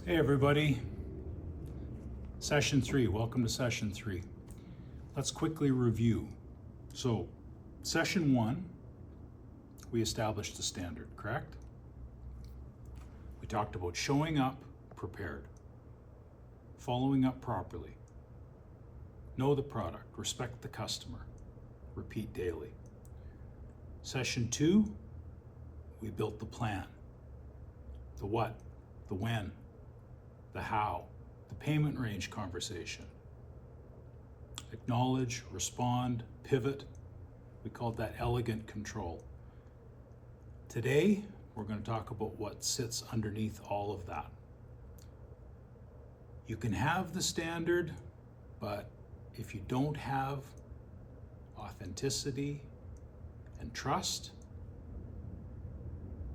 Hey everybody, session 3, welcome to session 3. Let's quickly review. So, session 1, we established the standard, correct? We talked about showing up prepared, following up properly, know the product, respect the customer, repeat daily. Session 2, we built the plan, the what, the when, the how, the payment range conversation. Acknowledge, respond, pivot. We called that elegant control. Today, we're going to talk about what sits underneath all of that. You can have the standard, but if you don't have authenticity and trust,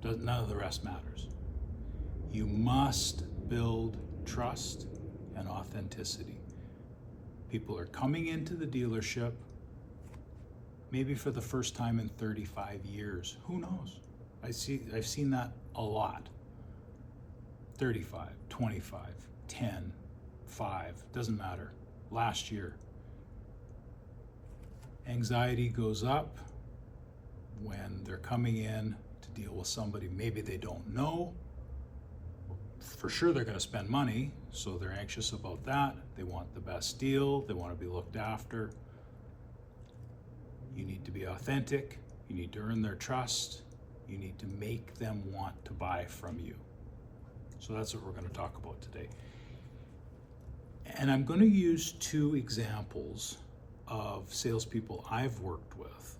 none of the rest matters. You must build trust and authenticity. People are coming into the dealership maybe for the first time in 35 years. Who knows? I've seen that a lot. 35, 25, 10, 5, doesn't matter. Last year. Anxiety goes up when they're coming in to deal with somebody maybe they don't know. For sure they're going to spend money, so they're anxious about that. They want the best deal. They want to be looked after. You need to be authentic. You need to earn their trust. You need to make them want to buy from you. So that's what we're going to talk about today. And I'm going to use 2 examples of salespeople I've worked with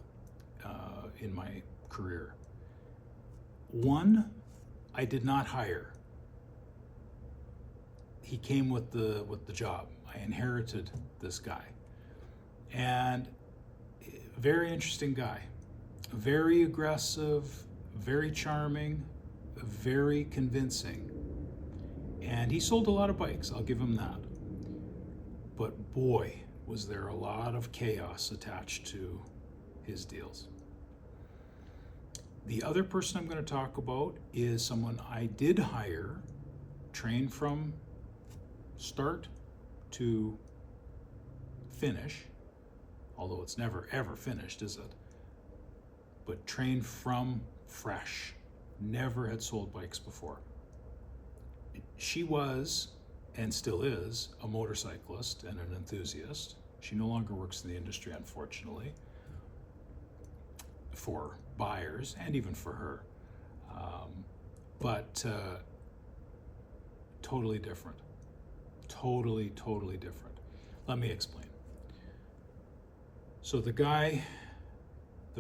in my career. One, I did not hire. He came with the job. I inherited this guy. And very interesting guy. Very aggressive, very charming, very convincing. And he sold a lot of bikes, I'll give him that. But boy, was there a lot of chaos attached to his deals. The other person I'm going to talk about is someone I did hire, train from start to finish, although it's never ever finished, is it? But trained from fresh, never had sold bikes before. She was, and still is, a motorcyclist and an enthusiast. She no longer works in the industry, unfortunately, for buyers and even for her. But totally different. Totally different. Let me explain. So the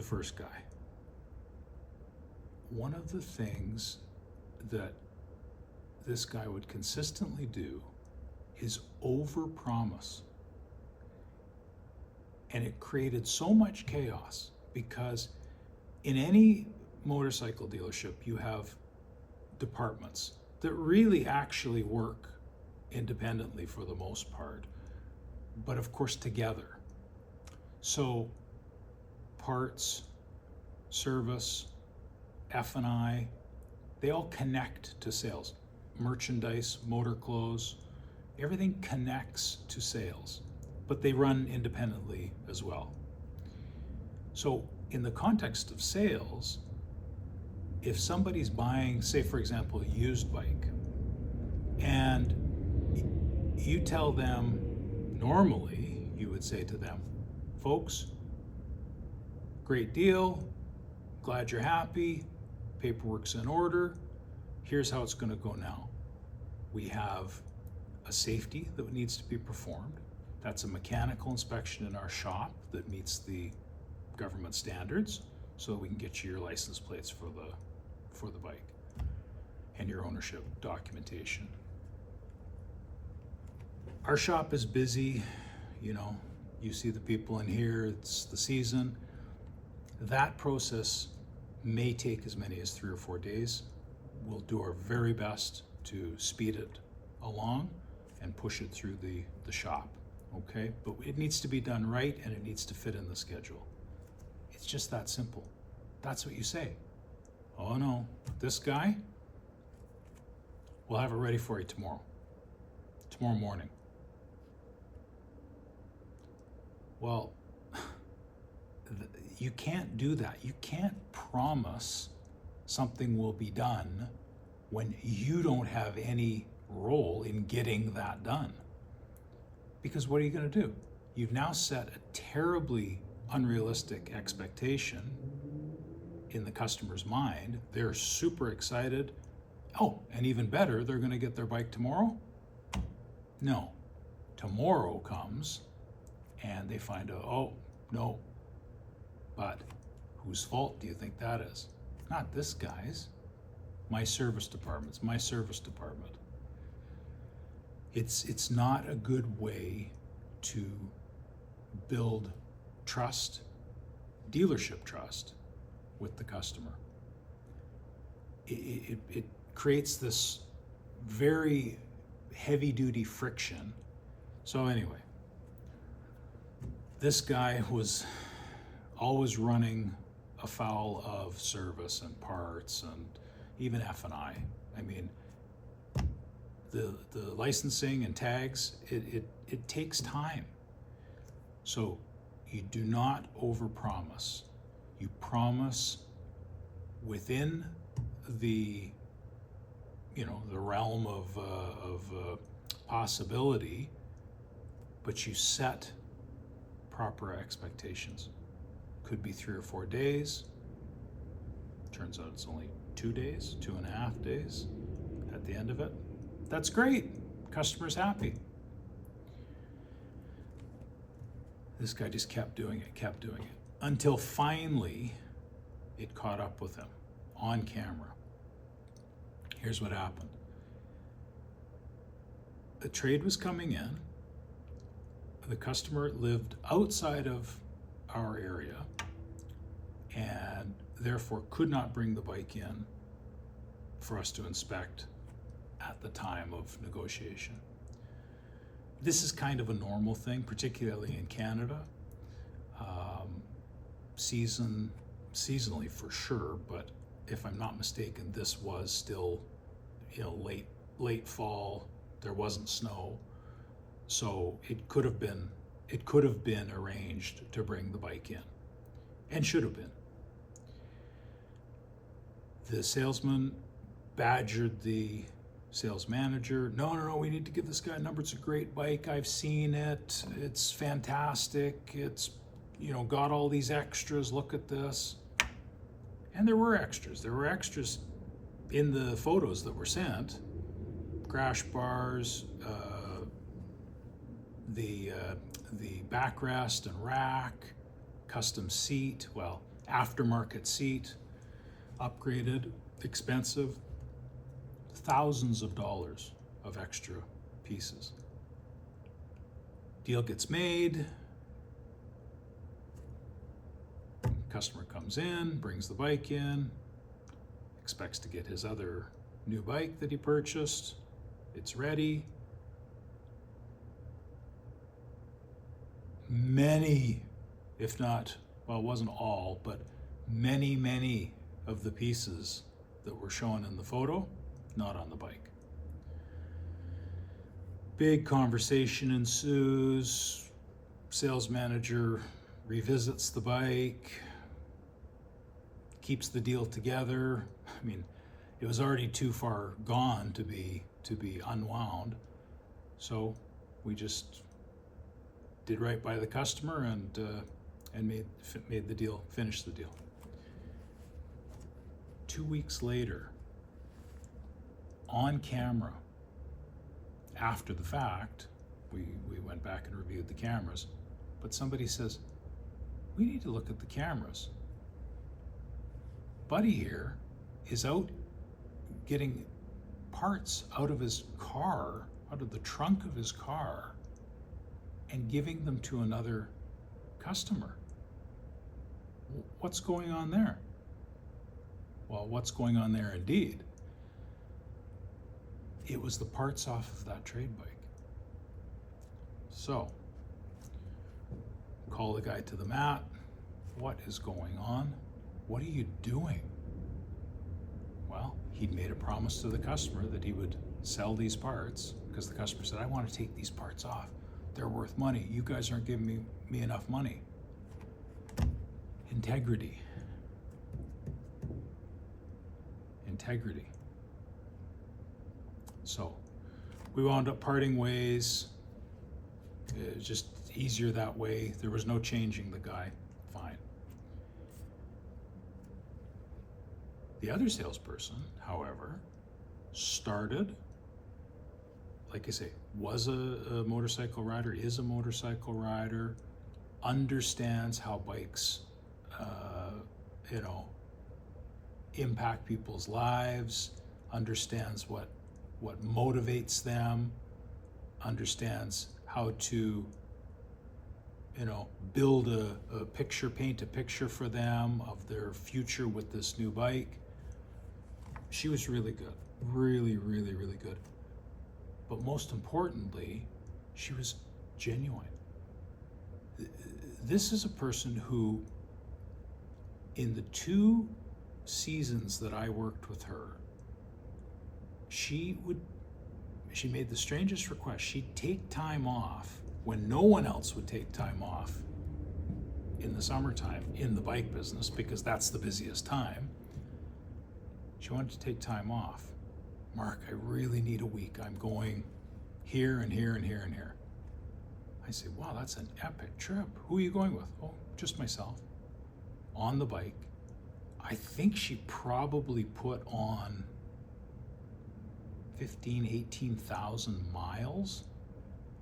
first guy, one of the things that this guy would consistently do is overpromise. And it created so much chaos because in any motorcycle dealership, you have departments that really actually work independently for the most part, but of course together. So parts, service, F&I, they all connect to sales. Merchandise, motor clothes, everything connects to sales, but they run independently as well. So in the context of sales, if somebody's buying, say for example, a used bike, and you tell them, normally you would say to them, folks, great deal, glad you're happy, paperwork's in order, here's how it's going to go now. We have a safety that needs to be performed. That's a mechanical inspection in our shop that meets the government standards, so we can get you your license plates for the bike and your ownership documentation. Our shop is busy, you see the people in here, it's the season. That process may take as many as 3 or 4 days. We'll do our very best to speed it along and push it through the shop, okay? But it needs to be done right and it needs to fit in the schedule. It's just that simple. That's what you say. Oh no, this guy, We'll have it ready for you tomorrow morning. Well, you can't do that. You can't promise something will be done when you don't have any role in getting that done. Because what are you going to do? You've now set a terribly unrealistic expectation in the customer's mind. They're super excited. Oh, and even better, they're going to get their bike tomorrow? No. Tomorrow comes and they find out, oh, no. But whose fault do you think that is? Not this guy's. My service department's my service department. It's not a good way to build trust, dealership trust with the customer. It creates this very heavy-duty friction. So anyway, this guy was always running afoul of service and parts and even F&I. I mean, the licensing and tags, it takes time. So you do not overpromise. You promise within the the realm of possibility, but you set proper expectations. Could be 3 or 4 days. Turns out it's only 2 days, 2.5 days at the end of it. That's great. Customer's happy. This guy just kept doing it, until finally it caught up with him on camera. Here's what happened. The trade was coming in. The customer lived outside of our area and therefore could not bring the bike in for us to inspect at the time of negotiation. This is kind of a normal thing, particularly in Canada. Seasonally for sure, but if I'm not mistaken, this was still, late fall. There wasn't snow, so it could have been arranged to bring the bike in, and should have been. The salesman badgered the sales manager. No, we need to give this guy a number. It's a great bike. I've seen it. It's fantastic. It's, got all these extras. Look at this. And there were extras. There were extras in the photos that were sent. Crash bars, the backrest and rack, custom seat, aftermarket seat, upgraded, expensive, thousands of dollars of extra pieces. Deal gets made. Customer comes in, brings the bike in, expects to get his other new bike that he purchased. It's ready. Many, if not, it wasn't all, but many of the pieces that were shown in the photo, not on the bike. Big conversation ensues. Sales manager revisits the bike, keeps the deal together. I mean, it was already too far gone to be unwound. So we just did right by the customer and made the deal, finished the deal. 2 weeks later, on camera, after the fact, we went back and reviewed the cameras, but somebody says, we need to look at the cameras. Buddy here is out getting parts out of his car, out of the trunk of his car, and giving them to another customer. What's going on there? Well, what's going on there indeed? It was the parts off of that trade bike. So, call the guy to the mat. What is going on? What are you doing? Well, he'd made a promise to the customer that he would sell these parts, because the customer said, I want to take these parts off. They're worth money. You guys aren't giving me enough money. Integrity. Integrity. So we wound up parting ways. It was just easier that way. There was no changing the guy. Fine. The other salesperson, however, started, like I say, was a motorcycle rider, is a motorcycle rider, understands how bikes, impact people's lives, understands what motivates them, understands how to, build a picture, paint a picture for them of their future with this new bike. She was really good, really, really, really good. But most importantly, she was genuine. This is a person who, in the 2 seasons that I worked with her, she made the strangest request. She'd take time off when no one else would take time off in the summertime in the bike business, because that's the busiest time. She wanted to take time off. Mark, I really need a week. I'm going here and here and here and here. I say, wow, that's an epic trip. Who are you going with? Oh, just myself. On the bike. I think she probably put on 18,000 miles.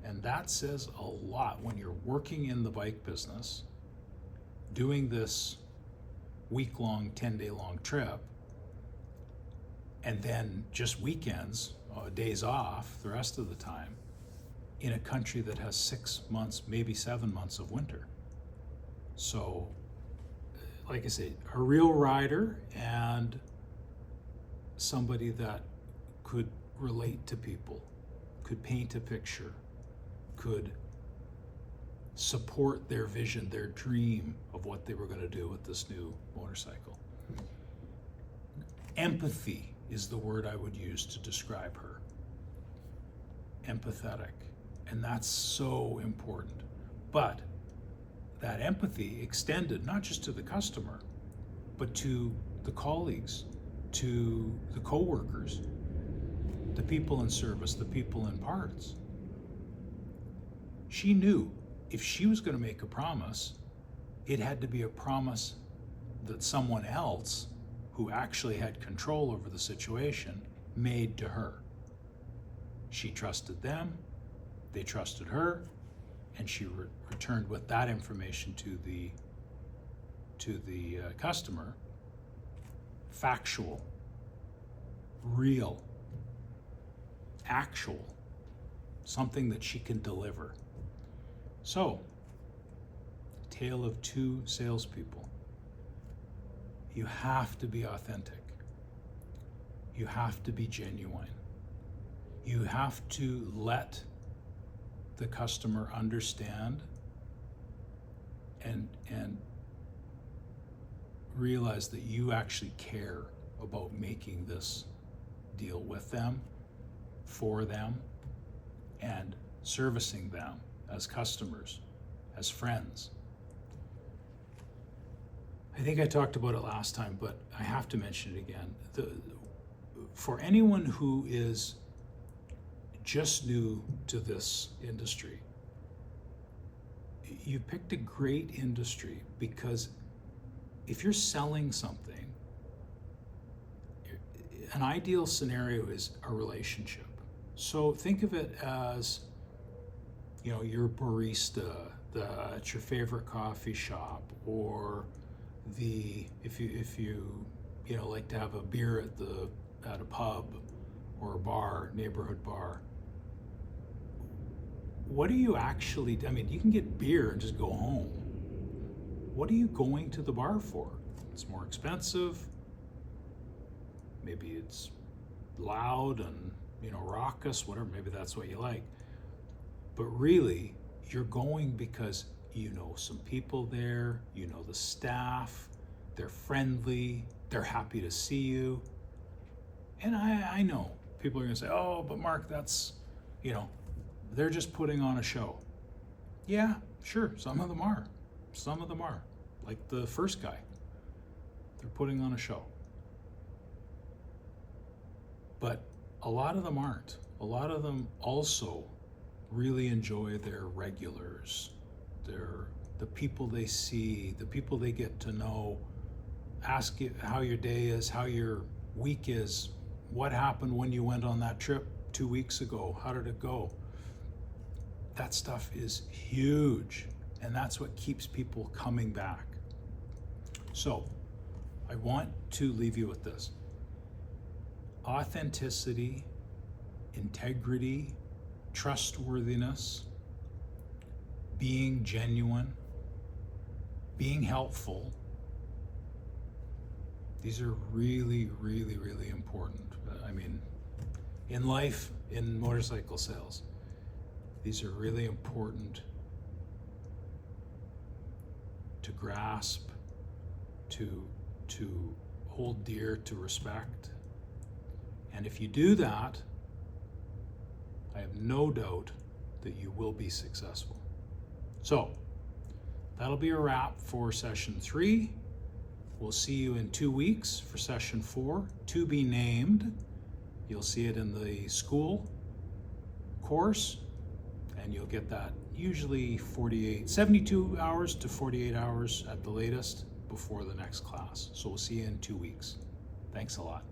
And that says a lot when you're working in the bike business, doing this week-long, 10-day-long trip, and then just weekends, days off the rest of the time, in a country that has 6 months, maybe 7 months of winter. So, like I say, a real rider and somebody that could relate to people, could paint a picture, could support their vision, their dream of what they were going to do with this new motorcycle. Empathy is the word I would use to describe her. Empathetic. And that's so important. But that empathy extended not just to the customer, but to the colleagues, to the co-workers, the people in service, the people in parts. She knew if she was going to make a promise, it had to be a promise that someone else who actually had control over the situation made to her. She trusted them, they trusted her, and she returned with that information to the customer, factual, real, actual, something that she can deliver. So, tale of 2 salespeople. You have to be authentic. You have to be genuine. You have to let the customer understand and realize that you actually care about making this deal with them, for them, and servicing them as customers, as friends. I think I talked about it last time, but I have to mention it again. For anyone who is just new to this industry, you picked a great industry, because if you're selling something, an ideal scenario is a relationship. So think of it as, your barista at your favorite coffee shop, or if you like to have a beer at a pub or a bar, neighborhood bar. What are you actually, you can get beer and just go home. What are you going to the bar for? It's more expensive. Maybe it's loud and, raucous, whatever, maybe that's what you like. But really, you're going because you know some people there, you know the staff, they're friendly, they're happy to see you. And I know people are going to say, oh, but Mark, that's, they're just putting on a show. Yeah, sure, some of them are. Some of them are. Like the first guy. They're putting on a show. But a lot of them aren't. A lot of them also really enjoy their regulars, the people they see, the people they get to know, ask you how your day is, how your week is, what happened when you went on that trip 2 weeks ago, how did it go? That stuff is huge, and that's what keeps people coming back. So I want to leave you with this. Authenticity, integrity, trustworthiness, being genuine, being helpful. These are really, really, really important. I mean, in life, in motorcycle sales, these are really important to grasp, to hold dear, to respect. And if you do that, I have no doubt that you will be successful. So, that'll be a wrap for session 3. We'll see you in 2 weeks for session 4, to be named. You'll see it in the school course, and you'll get that usually 72 hours to 48 hours at the latest before the next class. So we'll see you in 2 weeks. Thanks a lot.